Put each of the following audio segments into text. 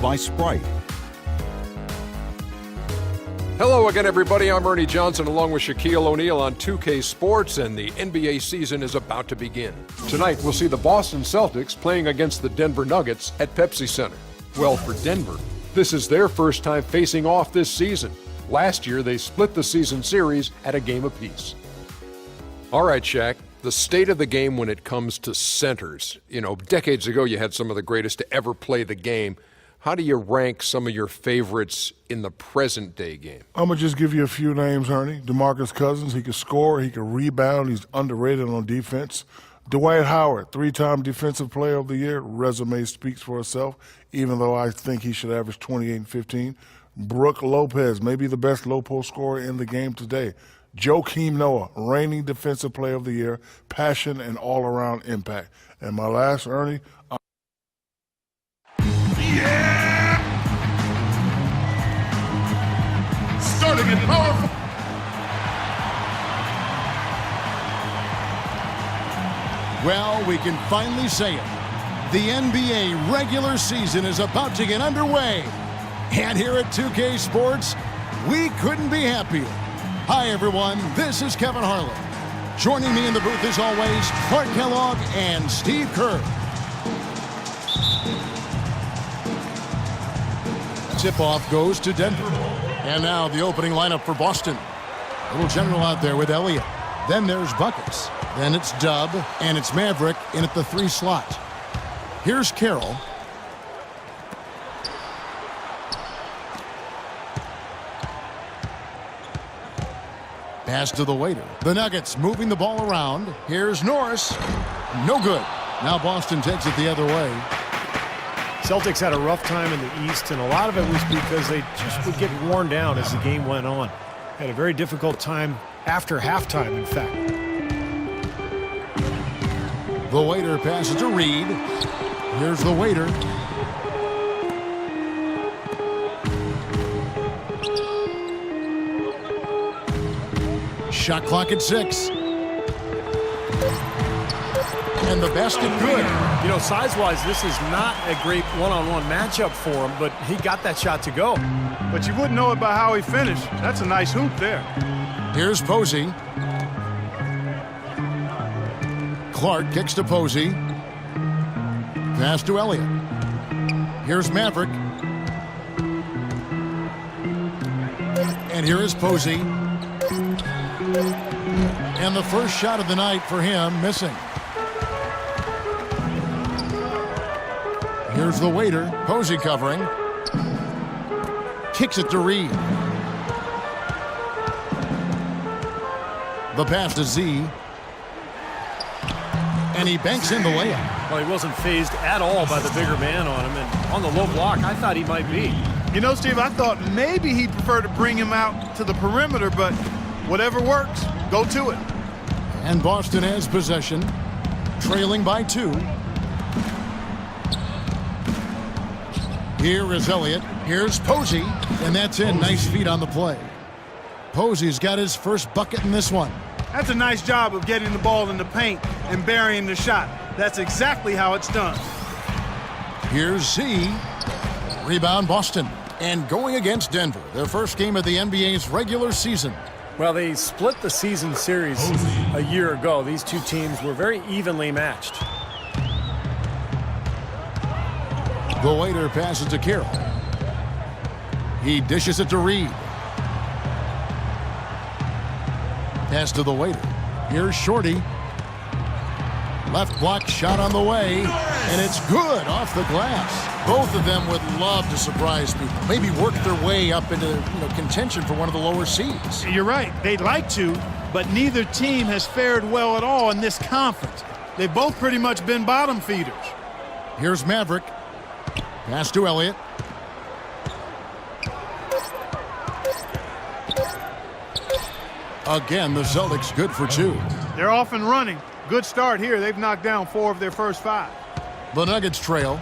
by Sprite. Hello again, everybody. I'm Ernie Johnson along with Shaquille O'Neal on 2K Sports, and the NBA season is about to begin. Tonight, we'll see the Boston Celtics playing against the Denver Nuggets at Pepsi Center. Well, for Denver, this is their first time facing off this season. Last year, they split the season series at a game apiece. All right, Shaq, the state of the game when it comes to centers. You know, decades ago, you had some of the greatest to ever play the game. How do you rank some of your favorites in the present-day game? I'm going to just give you a few names, Ernie. DeMarcus Cousins, he can score, he can rebound, he's underrated on defense. Dwight Howard, 3-time Defensive Player of the Year. Resume speaks for itself, even though I think he should average 28 and 15. Brook Lopez, maybe the best low-post scorer in the game today. Joakim Noah, reigning Defensive Player of the Year, passion and all-around impact. And my last, Ernie, Starting in powerful. Well, we can finally say it. The NBA regular season is about to get underway. And here at 2K Sports, we couldn't be happier. Hi, everyone. This is Kevin Harlan. Joining me in the booth, as always, Clark Kellogg and Steve Kerr. Tip-off goes to Denver. And now the opening lineup for Boston. Little general out there with Elliott. Then there's Buckets. Then it's Dub, and it's Maverick in at the 3 slot. Here's Carroll. Pass to the waiter. The Nuggets moving the ball around. Here's Norris. No good. Now Boston takes it the other way. Celtics had a rough time in the East, and a lot of it was because they just would get worn down as the game went on. Had a very difficult time after halftime, in fact. The waiter passes to Reed. Here's the waiter. Shot clock at 6. And the basket good. You know, size-wise, this is not a great one-on-one matchup for him, but he got that shot to go. But you wouldn't know it by how he finished. That's a nice hoop there. Here's Posey. Clark kicks to Posey. Pass to Elliott. Here's Maverick. And here is Posey. And the first shot of the night for him, missing. Here's the waiter. Posey covering. Kicks it to Reed. The pass to Z. And he banks in the layup. Well, he wasn't phased at all by the bigger man on him. And on the low block, I thought he might be. You know, Steve, I thought maybe he'd prefer to bring him out to the perimeter, but whatever works, go to it. And Boston has possession, trailing by 2. Here is Elliott. Here's Posey. And that's in. Nice feet on the play. Posey's got his first bucket in this one. That's a nice job of getting the ball in the paint and burying the shot. That's exactly how it's done. Here's Z. Rebound Boston. And going against Denver, their first game of the NBA's regular season. Well, they split the season series a year ago. These two teams were very evenly matched. The waiter passes to Carroll. He dishes it to Reed. Pass to the waiter. Here's Shorty. Left block shot on the way. And it's good off the glass. Both of them would love to surprise people. Maybe work their way up into contention for one of the lower seeds. You're right. They'd like to, but neither team has fared well at all in this conference. They've both pretty much been bottom feeders. Here's Maverick. Pass to Elliott. Again, the Celtics good for 2. They're off and running. Good start here. They've knocked down 4 of their first 5. The Nuggets trail.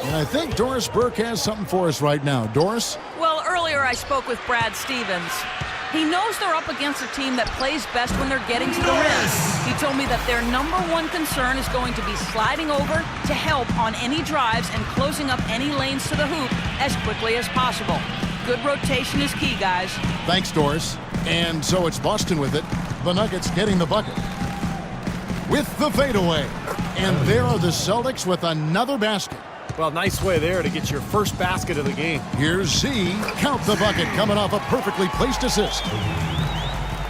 And I think Doris Burke has something for us right now. Doris? Well, earlier I spoke with Brad Stevens. He knows they're up against a team that plays best when they're getting to the rim. He told me that their #1 concern is going to be sliding over to help on any drives and closing up any lanes to the hoop as quickly as possible. Good rotation is key, guys. Thanks, Doris. And so it's Boston with it. The Nuggets getting the bucket. With the fadeaway. And there are the Celtics with another basket. Well, nice way there to get your first basket of the game. Here's Z. Count the bucket coming off a perfectly placed assist.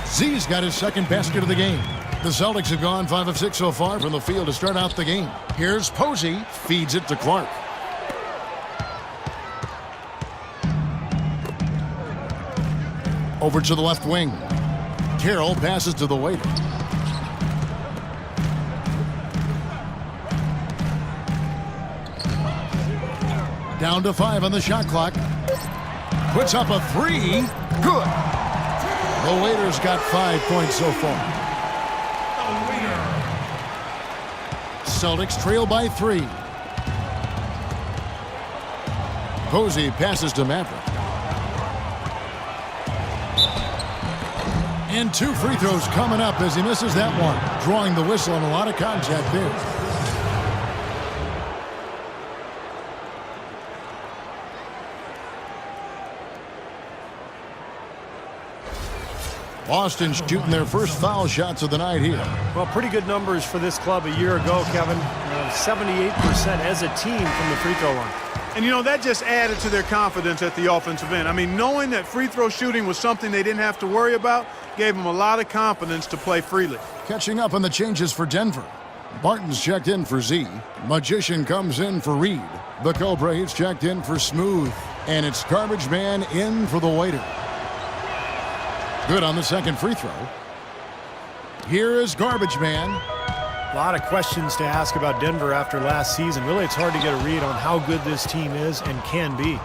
Z's got his second basket of the game. The Celtics have gone 5 of 6 so far from the field to start out the game. Here's Posey. Feeds it to Clark. Over to the left wing. Carroll passes to the waiter. Down to 5 on the shot clock. Puts up a 3. Good. The Waiters got 5 points so far. Celtics trail by 3. Posey passes to Maverick. And 2 free throws coming up as he misses that one. Drawing the whistle and a lot of contact there. Boston shooting their first foul shots of the night here. Well, pretty good numbers for this club a year ago, Kevin. 78% as a team from the free throw line. And, you know, that just added to their confidence at the offensive end. I mean, knowing that free throw shooting was something they didn't have to worry about gave them a lot of confidence to play freely. Catching up on the changes for Denver. Barton's checked in for Z. Magician comes in for Reed. The Cobra is checked in for Smooth. And it's Garbage Man in for the Waiter. Good on the second free throw. Here is Garbage Man. A lot of questions to ask about Denver after last season. Really, it's hard to get a read on how good this team is and can be.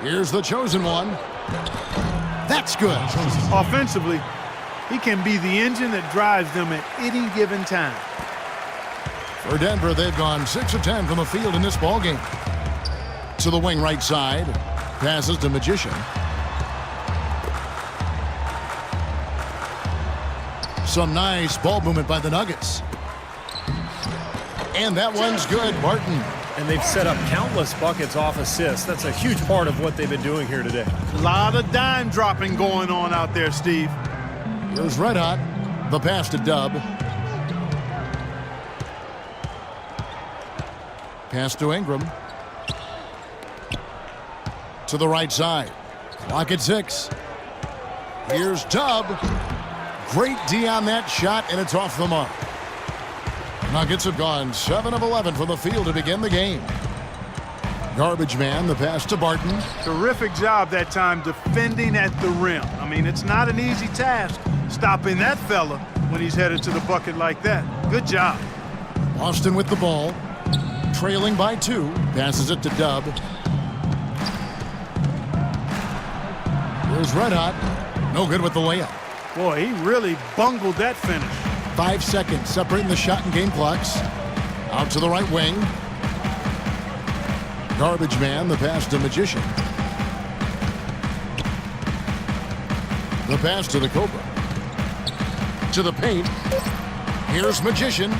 Here's the chosen one. That's good. Offensively, he can be the engine that drives them at any given time. For Denver, they've gone 6 of 10 from the field in this ballgame. To the wing right side. Passes to Magician. Some nice ball movement by the Nuggets. And that one's good, Barton. And they've set up countless buckets off assists. That's a huge part of what they've been doing here today. A lot of dime dropping going on out there, Steve. Here's Red Hot. The pass to Dub. Pass to Ingram. To the right side. Clock at 6. Here's Dub. Great D on that shot, and it's off the mark. Nuggets have gone 7 of 11 from the field to begin the game. Garbage Man, the pass to Barton. Terrific job that time defending at the rim. I mean, it's not an easy task stopping that fella when he's headed to the bucket like that. Good job. Boston with the ball. Trailing by 2. Passes it to Dub. Here's Red Hot. No good with the layup. Boy, he really bungled that finish. 5 seconds separating the shot and game clocks. Out to the right wing. Garbage Man, the pass to Magician. The pass to the Cobra. To the paint. Here's Magician.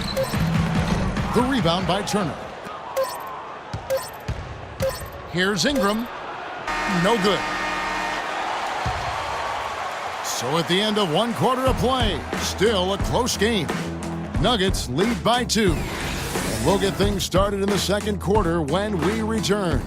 The rebound by Turner. Here's Ingram. No good. So at the end of 1 quarter of play, still a close game. Nuggets lead by 2. And we'll get things started in the second quarter when we return.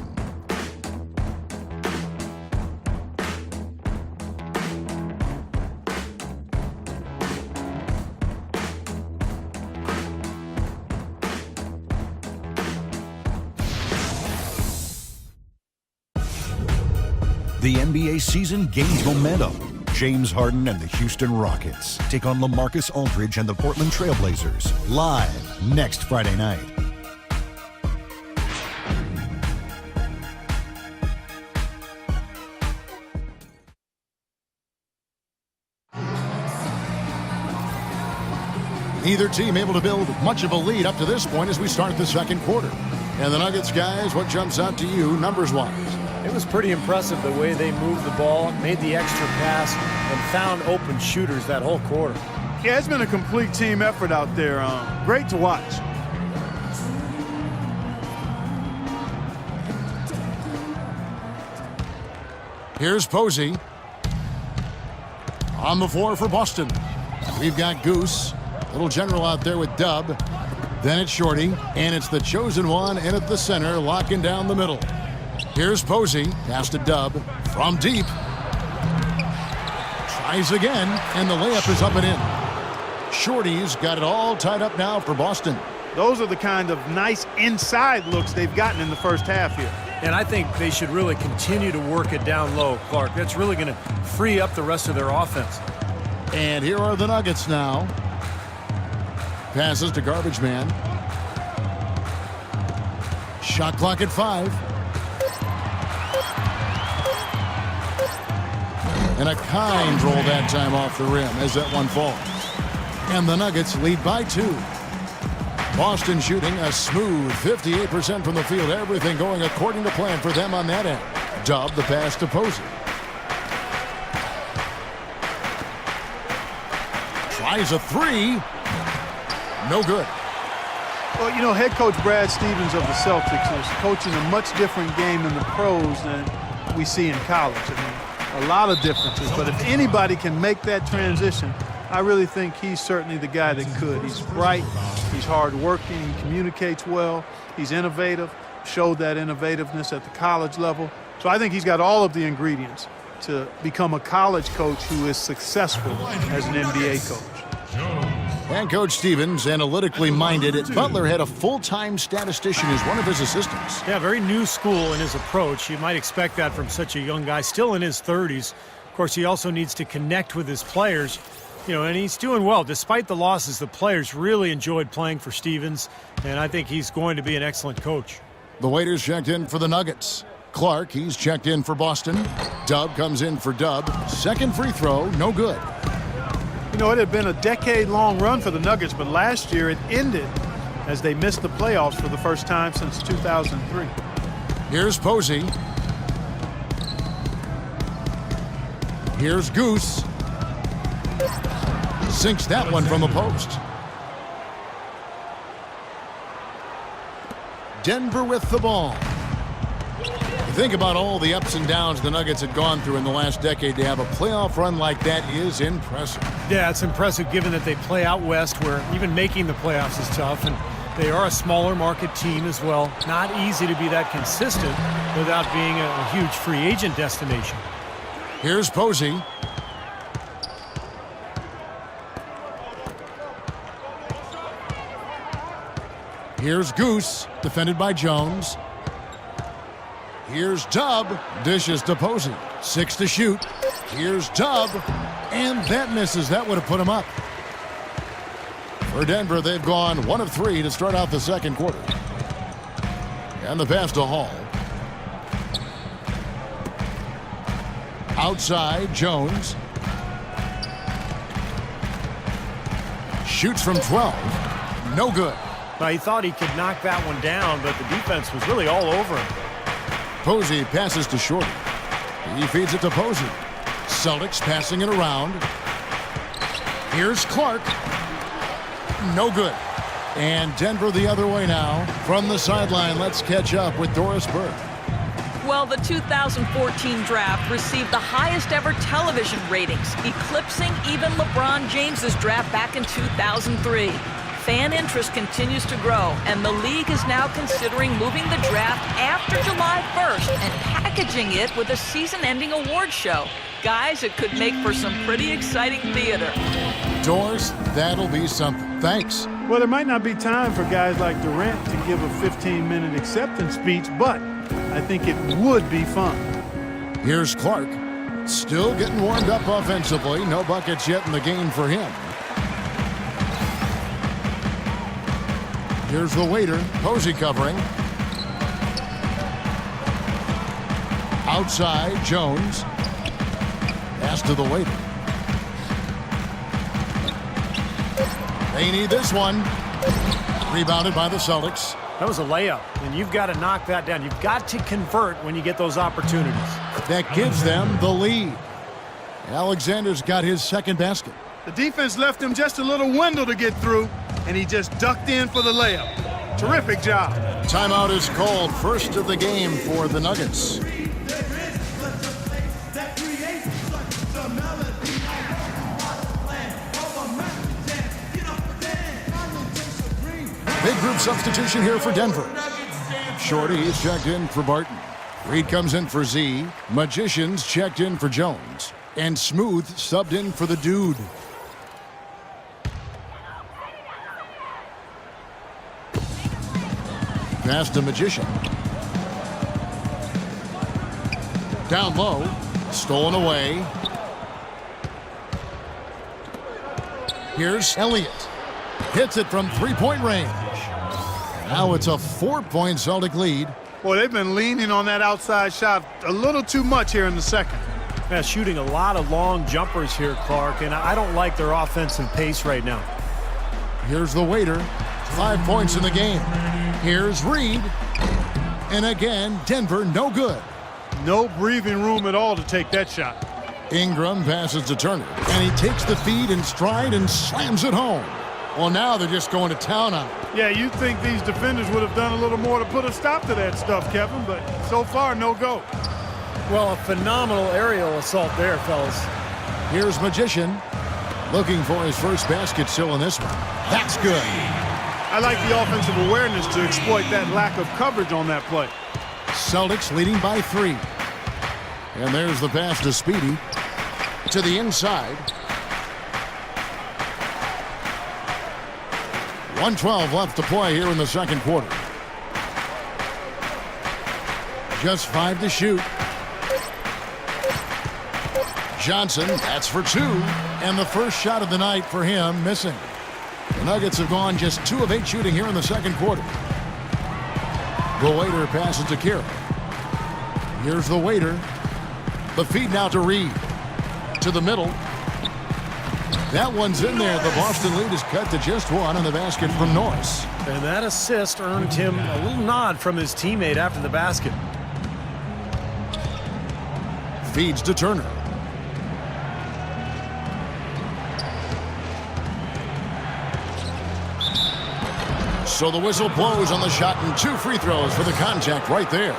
The NBA season gains momentum. James Harden and the Houston Rockets take on LaMarcus Aldridge and the Portland Trail Blazers live next Friday night. Neither team able to build much of a lead up to this point as we start the second quarter. And the Nuggets, guys, what jumps out to you numbers-wise? It was pretty impressive the way they moved the ball, made the extra pass, and found open shooters that whole quarter. Yeah, it's been a complete team effort out there. Great to watch. Here's Posey. On the floor for Boston. We've got Goose. Little general out there with Dub. Then it's Shorty. And it's the chosen one in at the center, locking down the middle. Here's Posey. Pass to Dub. From deep. Tries again. And the layup is up and in. Shorty's got it all tied up now for Boston. Those are the kind of nice inside looks they've gotten in the first half here. And I think they should really continue to work it down low, Clark. That's really going to free up the rest of their offense. And here are the Nuggets now. Passes to Garbage Man. Shot clock at 5. And a kind roll that time off the rim as that one falls. And the Nuggets lead by 2. Boston shooting a smooth 58% from the field. Everything going according to plan for them on that end. Dub the pass to Posey. Tries a 3. No good. Well, you know, head coach Brad Stevens of the Celtics is coaching a much different game in the pros than we see in college. I mean, a lot of differences. But if anybody can make that transition, I really think he's certainly the guy that could. He's bright, he's hardworking, he communicates well, he's innovative, showed that innovativeness at the college level. So I think he's got all of the ingredients to become a college coach who is successful as an NBA coach. And Coach Stevens, analytically minded, Butler had a full-time statistician as one of his assistants. Yeah, very new school in his approach. You might expect that from such a young guy, still in his 30s. Of course, he also needs to connect with his players. You know, and he's doing well. Despite the losses, the players really enjoyed playing for Stevens, and I think he's going to be an excellent coach. The waiters checked in for the Nuggets. Clark, he's checked in for Boston. Dub comes in for Dub. Second free throw, no good. You know, it had been a decade-long run for the Nuggets, but last year it ended as they missed the playoffs for the first time since 2003. Here's Posey. Here's Goose. Sinks that one from the post. Denver with the ball. Think about all the ups and downs the Nuggets had gone through in the last decade. To have a playoff run like that is impressive. Yeah, it's impressive given that they play out west where even making the playoffs is tough, and they are a smaller market team as well. Not easy to be that consistent without being a huge free agent destination. Here's Posey. Here's Goose, defended by Jones. Here's Dub, dishes to Posey. 6 to shoot. Here's Dub, and that misses. That would have put him up. For Denver, they've gone 1 of 3 to start out the second quarter. And the pass to Hall. Outside, Jones. Shoots from 12. No good. Now, he thought he could knock that one down, but the defense was really all over him. Posey passes to Shorty. He feeds it to Posey. Celtics passing it around. Here's Clark. No good. And Denver the other way now. From the sideline, let's catch up with Doris Burke. Well, the 2014 draft received the highest ever television ratings, eclipsing even LeBron James's draft back in 2003. Fan interest continues to grow, and the league is now considering moving the draft after July 1st and packaging it with a season-ending award show. Guys, it could make for some pretty exciting theater. Doris, that'll be something. Thanks. Well, there might not be time for guys like Durant to give a 15-minute acceptance speech, but I think it would be fun. Here's Clark. Still getting warmed up offensively. No buckets yet in the game for him. Here's the waiter, Posey covering. Outside, Jones. Pass to the waiter. They need this one. Rebounded by the Celtics. That was a layup, and you've got to knock that down. You've got to convert when you get those opportunities. That gives them the lead. Alexander's got his second basket. The defense left him just a little window to get through, and he just ducked in for the layup. Terrific job. Timeout is called, first of the game for the Nuggets. Big group substitution here for Denver. Shorty is checked in for Barton. Reed comes in for Z. Magician's checked in for Jones. And Smooth subbed in for the Dude. Pass to Magician. Down low. Stolen away. Here's Elliott. Hits it from three-point range. Now it's a 4-point Celtic lead. Boy, they've been leaning on that outside shot a little too much here in the second. Yeah, shooting a lot of long jumpers here, Clark, and I don't like their offensive pace right now. Here's the waiter. 5 points in the game. Here's Reed. And again, Denver no good. No breathing room at all to take that shot. Ingram passes to Turner, and he takes the feed in stride and slams it home. Well, now they're just going to town on it. Yeah, you'd think these defenders would have done a little more to put a stop to that stuff, Kevin, but so far, no go. Well, a phenomenal aerial assault there, fellas. Here's Magician, looking for his first basket still in this one. That's good. I like the offensive awareness to exploit that lack of coverage on that play. Celtics leading by 3. And there's the pass to Speedy. To the inside. 1:12 left to play here in the second quarter. Just 5 to shoot. Johnson, that's for 2. And the first shot of the night for him, missing. The Nuggets have gone just 2 of 8 shooting here in the second quarter. The waiter passes to Kira. Here's the waiter. The feed now to Reed. To the middle. That one's in there. The Boston lead is cut to just 1 on the basket from Norris. And that assist earned him a little nod from his teammate after the basket. Feeds to Turner. So the whistle blows on the shot and 2 free throws for the contact right there.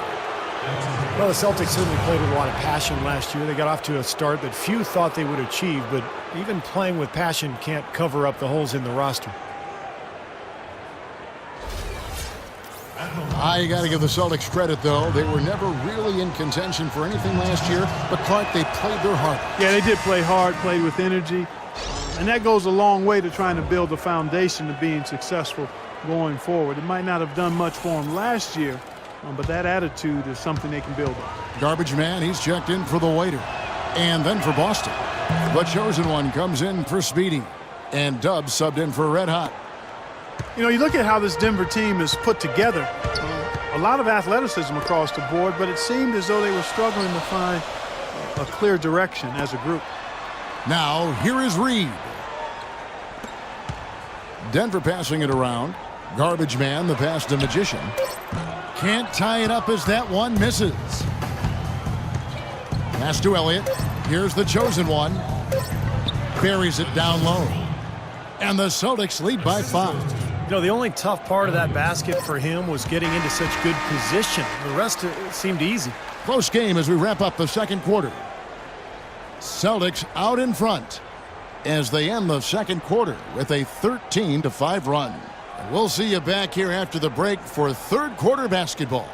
Well, the Celtics certainly played with a lot of passion last year. They got off to a start that few thought they would achieve, but even playing with passion can't cover up the holes in the roster. You got to give the Celtics credit, though. They were never really in contention for anything last year, but Clark, they played their heart. Yeah, they did play hard, played with energy, and that goes a long way to trying to build a foundation of being successful going forward. It might not have done much for them last year, but that attitude is something they can build on. Garbage man, he's checked in for the waiter. And then for Boston. The chosen one comes in for Speedy. And Dubs subbed in for Red Hot. You know, you look at how this Denver team is put together. A lot of athleticism across the board, but it seemed as though they were struggling to find a clear direction as a group. Now, here is Reed. Denver passing it around. Garbage man, the pass to Magician. Can't tie it up as that one misses. Pass to Elliott. Here's the chosen one. Buries it down low. And the Celtics lead by 5. You know, the only tough part of that basket for him was getting into such good position. The rest seemed easy. Close game as we wrap up the second quarter. Celtics out in front as they end the second quarter with a 13-5 run. And we'll see you back here after the break for third quarter basketball.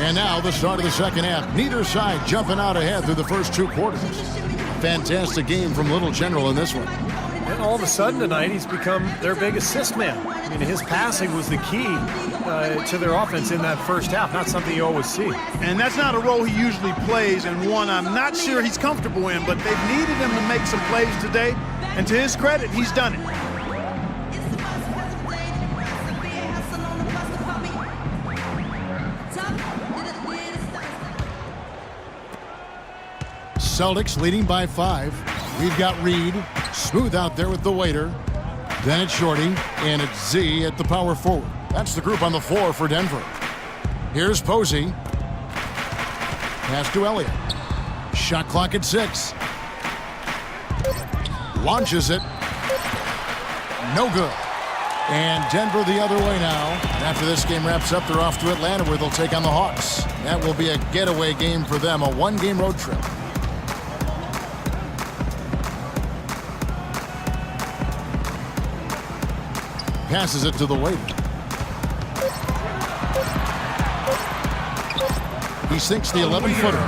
And now the start of the second half. Neither side jumping out ahead through the first 2 quarters. Fantastic game from Little General in this one. And all of a sudden tonight, he's become their big assist man. I mean, his passing was the key to their offense in that first half. Not something you always see. And that's not a role he usually plays, and one I'm not sure he's comfortable in, but they've needed him to make some plays today, and to his credit, he's done it. Celtics leading by 5. We've got Reed, smooth out there with the waiter. Then it's Shorty, and it's Z at the power forward. That's the group on the floor for Denver. Here's Posey. Pass to Elliott. Shot clock at 6. Launches it. No good. And Denver the other way now. After this game wraps up, they're off to Atlanta where they'll take on the Hawks. That will be a getaway game for them, a 1-game road trip. Passes it to the waiter. He sinks the 11-footer.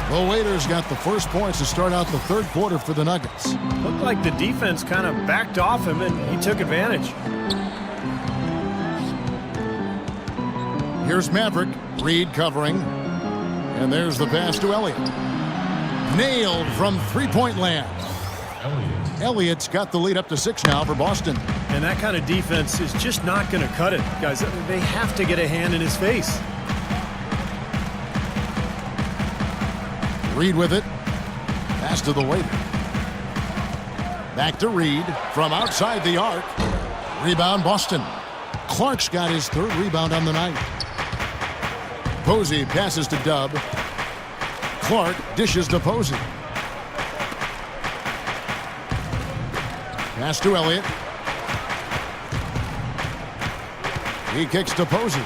The waiter's got the first points to start out the third quarter for the Nuggets. Looked like the defense kind of backed off him, and he took advantage. Here's Maverick. Reed covering. And there's the pass to Elliott. Nailed from three-point land. Elliott's got the lead up to 6 now for Boston. And that kind of defense is just not going to cut it. Guys, they have to get a hand in his face. Reed with it. Pass to the waiter. Back to Reed from outside the arc. Rebound Boston. Clark's got his 3rd rebound on the night. Posey passes to Dub. Clark dishes to Posey. Pass to Elliott. He kicks to Posey.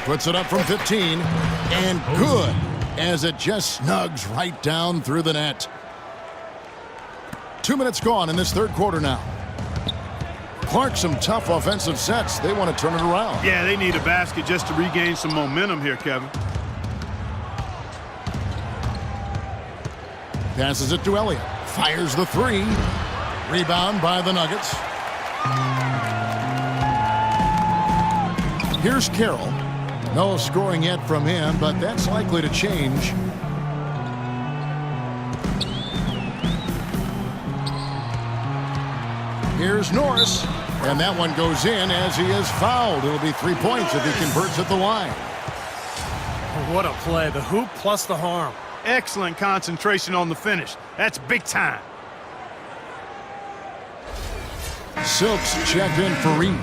Puts it up from 15. And good, as it just snugs right down through the net. 2 minutes gone in this third quarter now. Clark, some tough offensive sets. They want to turn it around. Yeah, they need a basket just to regain some momentum here, Kevin. Passes it to Elliott. Fires the 3. Rebound by the Nuggets. Here's Carroll. No scoring yet from him, but that's likely to change. Here's Norris. And that one goes in as he is fouled. It'll be 3 points if he converts at the line. What a play. The hoop plus the harm. Excellent concentration on the finish. That's big time. Silks checked in for Reed.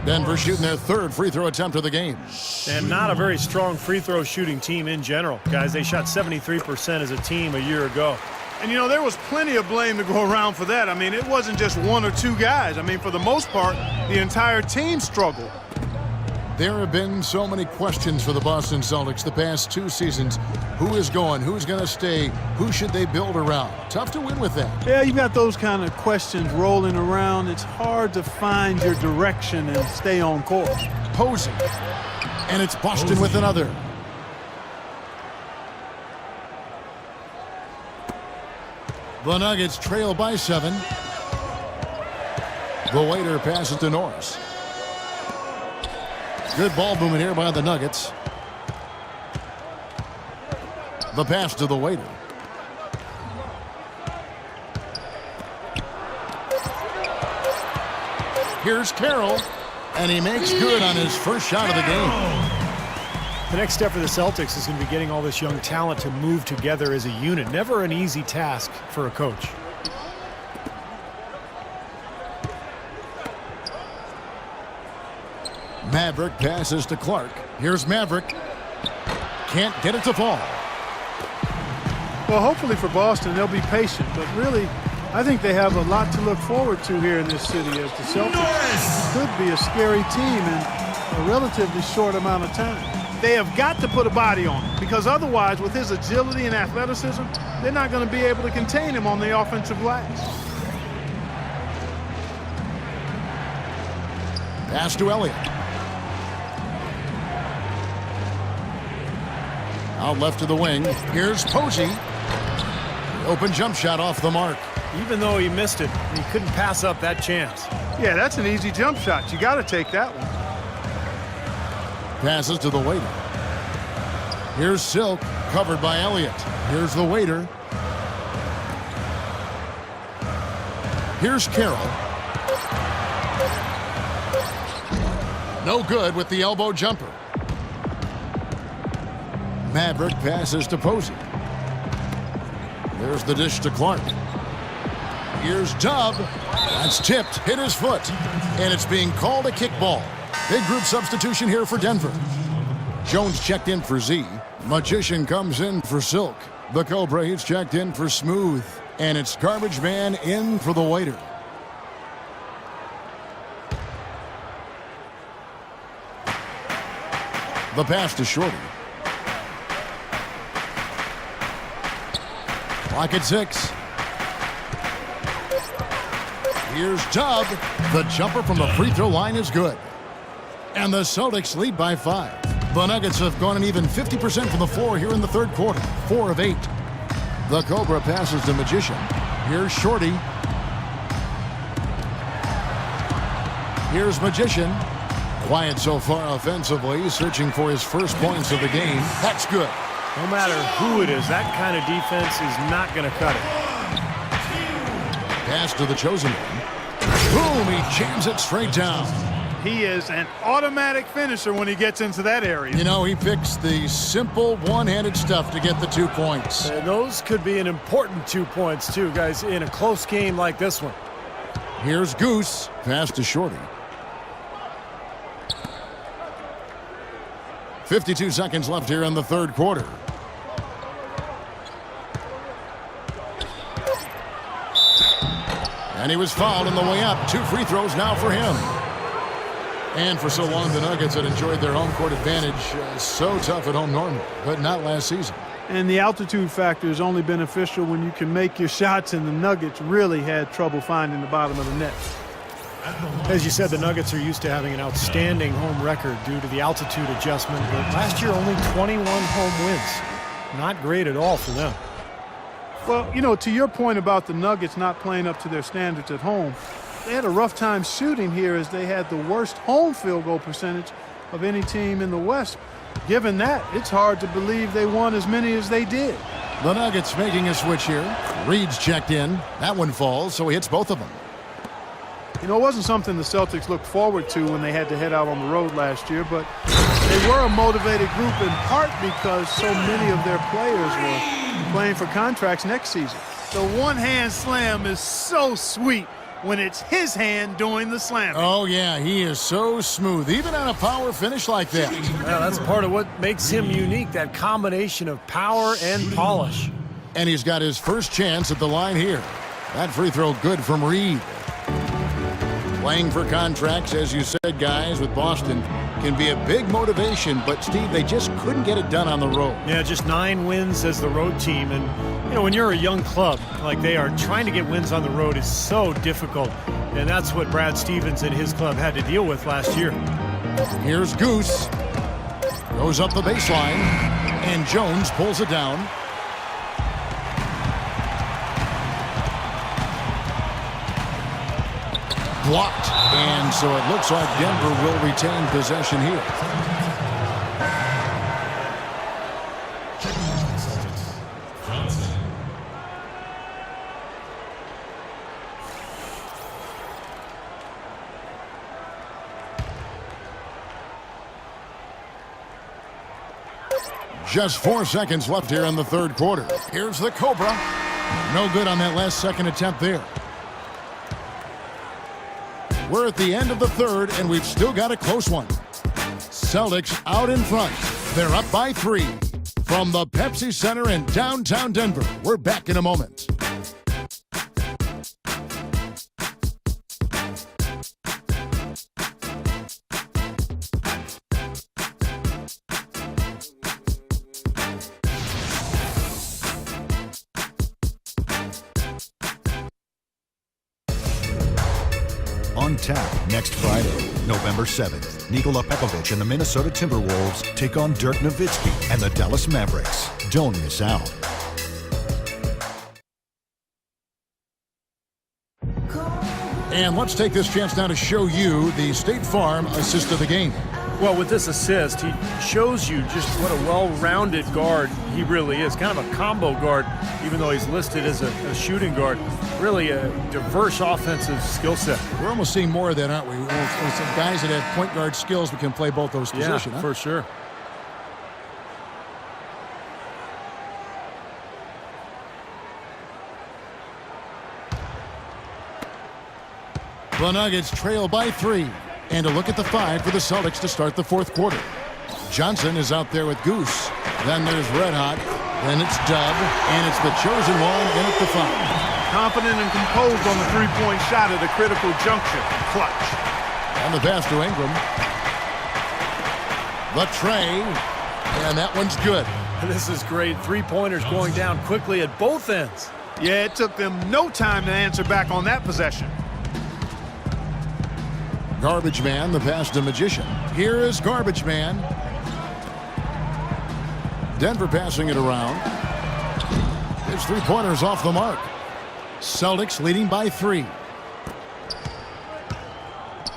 Denver shooting their 3rd free throw attempt of the game. And not a very strong free throw shooting team in general. Guys, they shot 73% as a team a year ago. And, you know, there was plenty of blame to go around for that. I mean, it wasn't just 1 or 2 guys. I mean, for the most part, the entire team struggled. There have been so many questions for the Boston Celtics the past 2 seasons. Who is going? Who's going to stay? Who should they build around? Tough to win with that. Yeah, you got those kind of questions rolling around. It's hard to find your direction and stay on course. Posey. And it's Boston with another. The Nuggets trail by 7. The waiter passes to Norris. Good ball movement here by the Nuggets. The pass to the waiter. Here's Carroll, and he makes good on his first shot of the game. The next step for the Celtics is going to be getting all this young talent to move together as a unit. Never an easy task for a coach. Maverick passes to Clark. Here's Maverick. Can't get it to fall. Well, hopefully for Boston, they'll be patient. But really, I think they have a lot to look forward to here in this city, as the Celtics could be a scary team in a relatively short amount of time. They have got to put a body on him, because otherwise, with his agility and athleticism, they're not going to be able to contain him on the offensive glass. Pass to Elliott. Out left to the wing. Here's Posey. Open jump shot off the mark. Even though he missed it, he couldn't pass up that chance. Yeah, that's an easy jump shot. You got to take that one. Passes to the waiter. Here's Silk, covered by Elliott. Here's the waiter. Here's Carroll. No good with the elbow jumper. Maverick passes to Posey. There's the dish to Clark. Here's Dub. That's tipped, hit his foot, and it's being called a kickball. Big group substitution here for Denver. Jones checked in for Z. Magician comes in for Silk. The Cobra, he's checked in for Smooth. And it's Garbage Man in for the waiter. The pass to Shorty. Clock at 6. Here's Dub. The jumper from the free throw line is good. And the Celtics lead by 5. The Nuggets have gone an even 50% from the floor here in the third quarter. 4 of 8. The Cobra passes to Magician. Here's Shorty. Here's Magician. Quiet so far offensively, searching for his first points of the game. That's good. No matter who it is, that kind of defense is not going to cut it. Pass to the chosen one. Boom, he jams it straight down. He is an automatic finisher when he gets into that area. You know, he picks the simple one-handed stuff to get the 2 points. And those could be an important 2 points, too, guys, in a close game like this one. Here's Goose. Pass to Shorty. 52 seconds left here in the third quarter. And he was fouled on the way up. 2 free throws now for him. And for so long, the Nuggets had enjoyed their home court advantage. So tough at home normally, but not last season. And the altitude factor is only beneficial when you can make your shots, and the Nuggets really had trouble finding the bottom of the net. As you said, the Nuggets are used to having an outstanding home record due to the altitude adjustment. But last year, only 21 home wins. Not great at all for them. Well, you know, to your point about the Nuggets not playing up to their standards at home, they had a rough time shooting here as they had the worst home field goal percentage of any team in the West. Given that, it's hard to believe they won as many as they did. The Nuggets making a switch here. Reed's checked in. That one falls, so he hits both of them. You know, it wasn't something the Celtics looked forward to when they had to head out on the road last year, but they were a motivated group in part because so many of their players were playing for contracts next season. The one-hand slam is so sweet when it's his hand doing the slamming. Oh, yeah, he is so smooth, even on a power finish like that. Well, that's part of what makes him unique, that combination of power and polish. And he's got his first chance at the line here. That free throw good from Reed. Playing for contracts, as you said, guys, with Boston can be a big motivation, but, Steve, they just couldn't get it done on the road. Yeah, just 9 wins as the road team. And, you know, when you're a young club like they are, trying to get wins on the road is so difficult. And that's what Brad Stevens and his club had to deal with last year. Here's Goose. Goes up the baseline, and Jones pulls it down. Blocked, and so it looks like Denver will retain possession here. Just 4 seconds left here in the third quarter. Here's the Cobra. No good on that last second attempt there. We're at the end of the third, and we've still got a close one. Celtics out in front. They're up by 3. From the Pepsi Center in downtown Denver, we're back in a moment. On tap next Friday, November 7th. Nikola Pekovic and the Minnesota Timberwolves take on Dirk Nowitzki and the Dallas Mavericks. Don't miss out. And let's take this chance now to show you the State Farm assist of the game. Well, with this assist, he shows you just what a well-rounded guard he really is. Kind of a combo guard, even though he's listed as a shooting guard. Really a diverse offensive skill set. We're almost seeing more of that, aren't we? With some guys that have point guard skills that can play both those positions. Yeah, for sure. The Nuggets trail by 3. And a look at the 5 for the Celtics to start the fourth quarter. Johnson is out there with Goose. Then there's Red Hot. Then it's Dub. And it's the chosen one in at the 5. Confident and composed on the three-point shot at a critical juncture. Clutch. And the pass to Ingram. The tray. And that one's good. This is great. Three-pointers going down quickly at both ends. Yeah, it took them no time to answer back on that possession. Garbage Man, the pass to Magician. Here is Garbage Man. Denver passing it around. His three-pointers off the mark. Celtics leading by 3.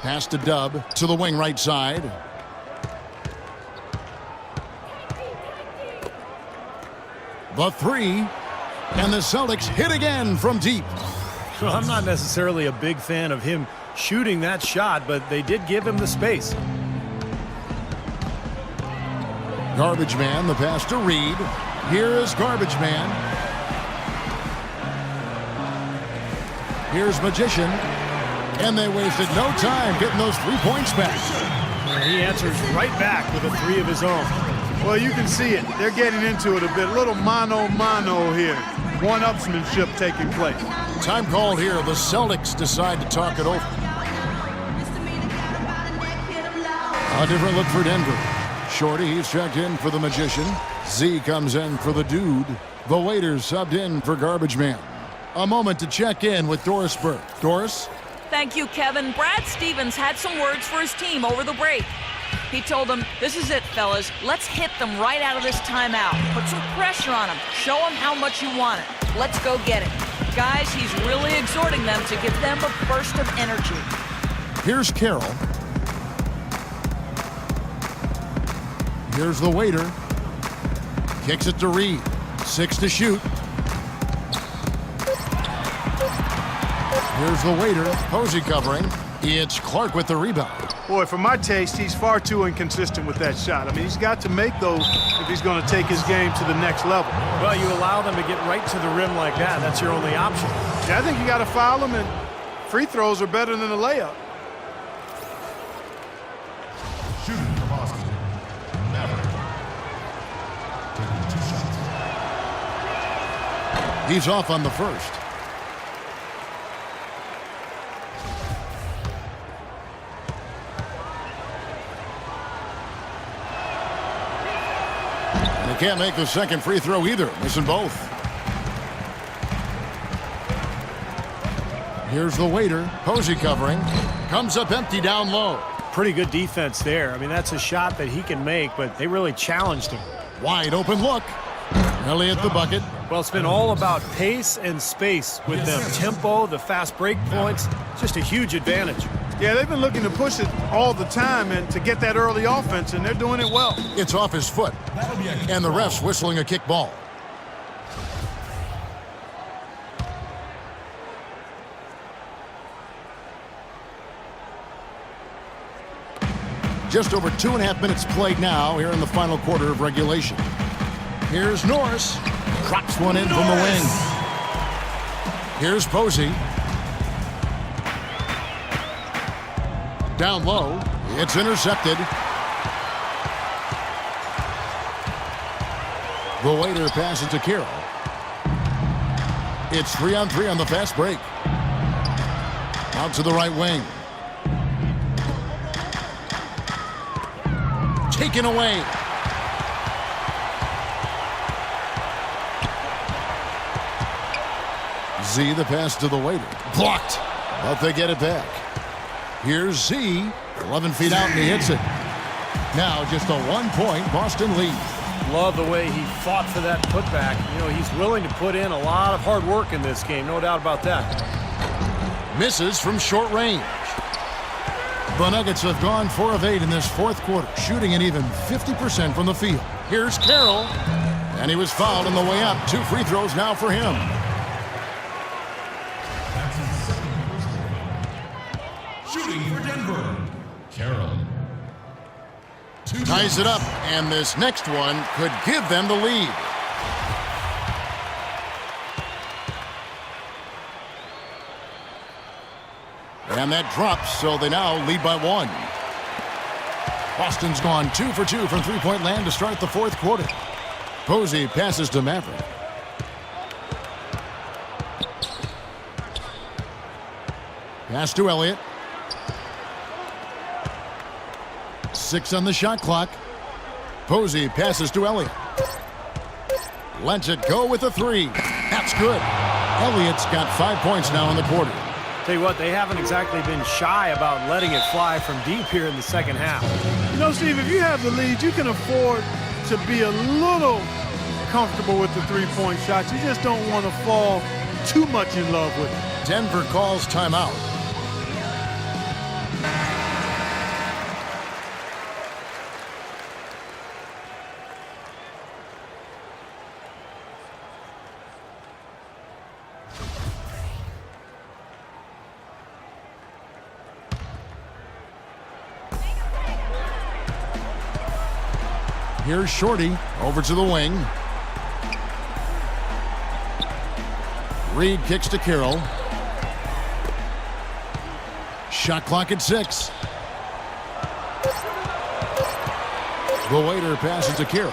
Pass to Dub to the wing right side. The 3. And the Celtics hit again from deep. Well, I'm not necessarily a big fan of him shooting that shot, but they did give him the space. Garbage Man, the pass to Reed. Here is Garbage Man. Here's Magician. And they wasted no time getting those 3 points back. He answers right back with a 3 of his own. Well, you can see it. They're getting into it a bit. Little mano-mano here. One-upsmanship taking place. Time called here. The Celtics decide to talk it over. A different look for Denver. Shorty, he's checked in for the Magician. Z comes in for the Dude. The waiters subbed in for Garbage Man. A moment to check in with Doris Burke. Doris? Thank you, Kevin. Brad Stevens had some words for his team over the break. He told them, this is it, fellas. Let's hit them right out of this timeout. Put some pressure on them. Show them how much you want it. Let's go get it. Guys, he's really exhorting them to give them a burst of energy. Here's Carroll. Here's the waiter. Kicks it to Reed. 6 to shoot. Here's the waiter. Posey covering. It's Clark with the rebound. Boy, for my taste, he's far too inconsistent with that shot. I mean, he's got to make those if he's going to take his game to the next level. Well, you allow them to get right to the rim like that. That's your only option. Yeah, I think you got to foul him, and free throws are better than a layup. Shooting for Boston. Maverick. Taking 2 shots. He's off on the first. And he can't make the second free throw either. Missing both. Here's the waiter. Posey covering. Comes up empty down low. Pretty good defense there. I mean, that's a shot that he can make, but they really challenged him. Wide open look. Elliott the bucket. Well, it's been all about pace and space with them. Tempo, the fast break points, just a huge advantage. Yeah, they've been looking to push it all the time and to get that early offense, and they're doing it well. It's off his foot. And the ref's whistling a kick ball. Just over 2.5 minutes played now here in the final quarter of regulation. Here's Norris. Drops one in from the wing. Here's Posey. Down low. It's intercepted. The waiter passes to Carroll. It's 3-on-3 on the fast break. Out to the right wing. Taken away. Z, the pass to the waiter. Blocked. But they get it back. Here's Z, 11 feet out, and he hits it. Now just a 1-point Boston lead. Love the way he fought for that putback. You know, he's willing to put in a lot of hard work in this game, no doubt about that. Misses from short range. The Nuggets have gone 4 of 8 in this fourth quarter, shooting an even 50% from the field. Here's Carroll, and he was fouled on the way up. 2 free throws now for him. Shooting for Denver, Carroll. Ties it up, and this next one could give them the lead. And that drops, so they now lead by 1. Boston's gone 2 for 2 from three-point land to start the fourth quarter. Posey passes to Maverick. Pass to Elliott. 6 on the shot clock. Posey passes to Elliott. Lets it go with a 3. That's good. Elliott's got 5 points now in the quarter. Tell you what, they haven't exactly been shy about letting it fly from deep here in the second half. You know, Steve, if you have the lead, you can afford to be a little comfortable with the three-point shots. You just don't want to fall too much in love with it. Denver calls timeout. Here's Shorty over to the wing. Reed kicks to Carroll. Shot clock at 6. The waiter passes to Carroll.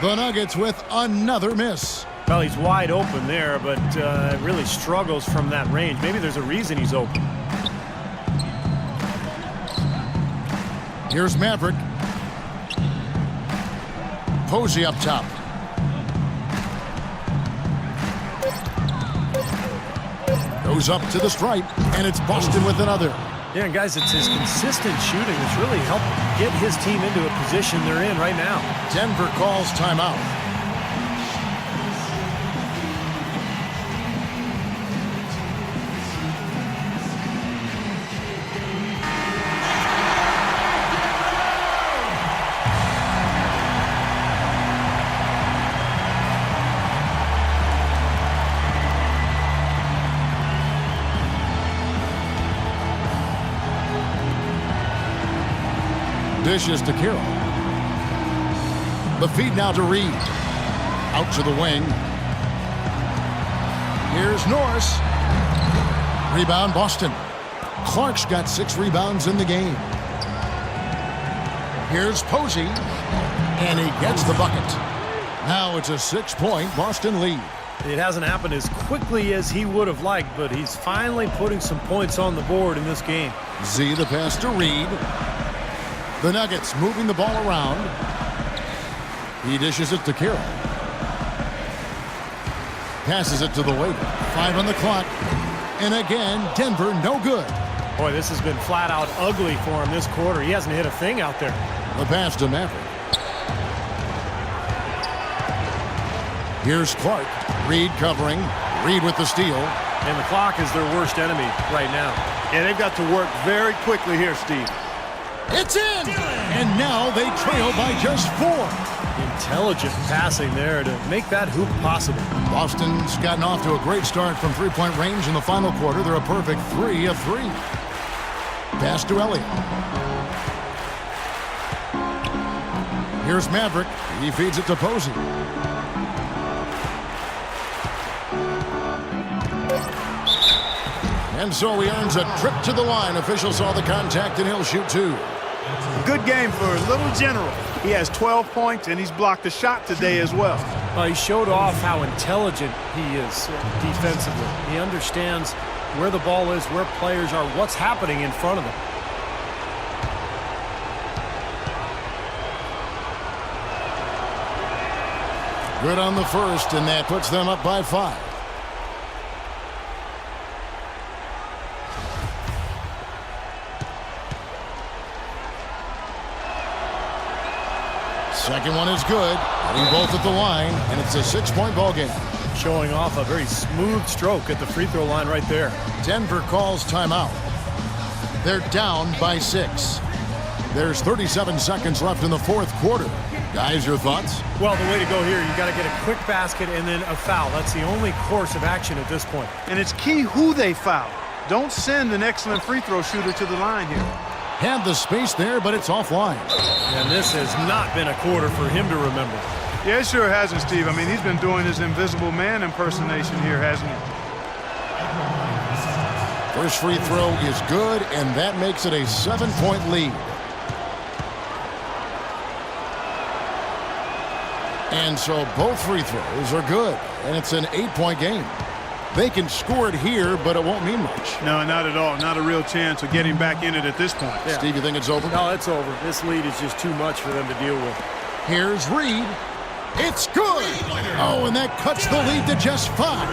The Nuggets with another miss. Well, he's wide open there, but really struggles from that range. Maybe there's a reason he's open. Here's Maverick. Posey up top. Goes up to the stripe, and it's Boston with another. Yeah, and guys, it's his consistent shooting that's really helped get his team into a position they're in right now. Denver calls timeout. Dishes to Carroll. The feed now to Reed. Out to the wing. Here's Norris. Rebound Boston. Clark's got 6 rebounds in the game. Here's Posey. And he gets the bucket. Now it's a 6-point Boston lead. It hasn't happened as quickly as he would have liked, but he's finally putting some points on the board in this game. Z the pass to Reed. The Nuggets moving the ball around. He dishes it to Carroll. Passes it to the waiter. 5 on the clock. And again, Denver no good. Boy, this has been flat out ugly for him this quarter. He hasn't hit a thing out there. The pass to Maverick. Here's Clark. Reed covering. Reed with the steal. And the clock is their worst enemy right now. Yeah, they've got to work very quickly here, Steve. It's in! And now they trail by just 4. Intelligent passing there to make that hoop possible. Boston's gotten off to a great start from three-point range in the final quarter. They're a perfect 3 of 3. Pass to Elliott. Here's Maverick. He feeds it to Posey. And so he earns a trip to the line. Officials saw the contact, and he'll shoot 2. Good game for Little General. He has 12 points, and he's blocked a shot today as well. He showed off how intelligent he is defensively. He understands where the ball is, where players are, what's happening in front of them. Good on the first, and that puts them up by 5. Second one is good. Hitting both at the line, and it's a 6-point ball game. Showing off a very smooth stroke at the free throw line right there. Denver calls timeout. They're down by 6. There's 37 seconds left in the fourth quarter. Guys, your thoughts? Well, the way to go here, you got to get a quick basket and then a foul. That's the only course of action at this point. And it's key who they foul. Don't send an excellent free throw shooter to the line here. Had the space there, but it's offline. And this has not been a quarter for him to remember. Yeah, it sure hasn't, Steve. I mean, he's been doing his invisible man impersonation here, hasn't he? First free throw is good, and that makes it a 7-point lead. And so both free throws are good, and it's an 8-point game. They can score it here, but it won't mean much. No, not at all. Not a real chance of getting back in it at this point. Yeah. Steve, you think it's over? No, it's over. This lead is just too much for them to deal with. Here's Reed. It's good. Oh, and that cuts the lead to just 5.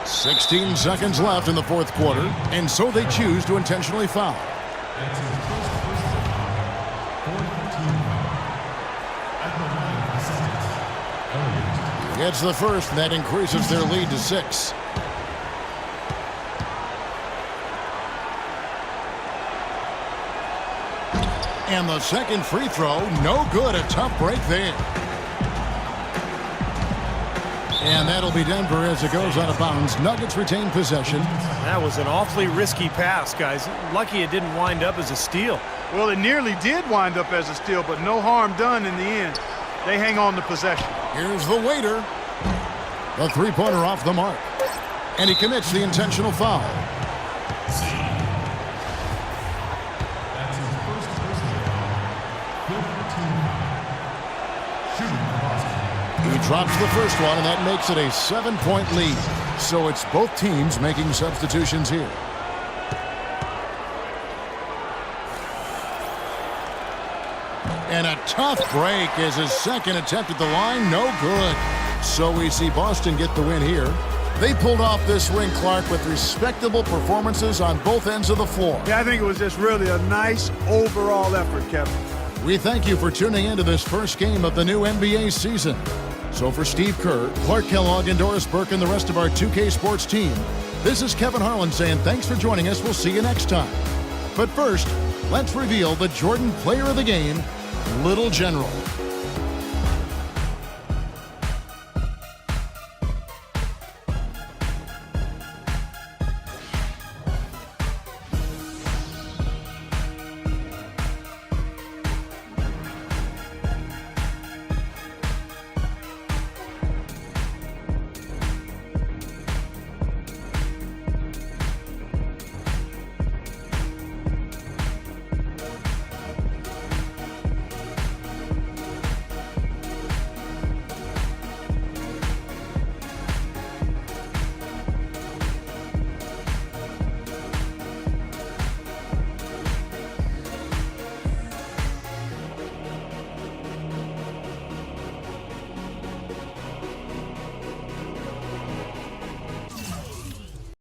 16 seconds left in the fourth quarter, and so they choose to intentionally foul. It's the first, and that increases their lead to 6. And the second free throw, no good. A tough break there. And that'll be Denver as it goes out of bounds. Nuggets retain possession. That was an awfully risky pass, guys. Lucky it didn't wind up as a steal. Well, it nearly did wind up as a steal, but no harm done in the end. They hang on to possession. Here's the waiter. The three-pointer off the mark. And he commits the intentional foul. He drops the first one, and that makes it a 7-point lead. So it's both teams making substitutions here. And a tough break as his second attempt at the line, no good. So we see Boston get the win here. They pulled off this win, Clark, with respectable performances on both ends of the floor. Yeah, I think it was just really a nice overall effort, Kevin. We thank you for tuning into this first game of the new NBA season. So for Steve Kerr, Clark Kellogg, and Doris Burke, and the rest of our 2K Sports team, this is Kevin Harlan saying thanks for joining us. We'll see you next time. But first, let's reveal the Jordan Player of the Game, Little General.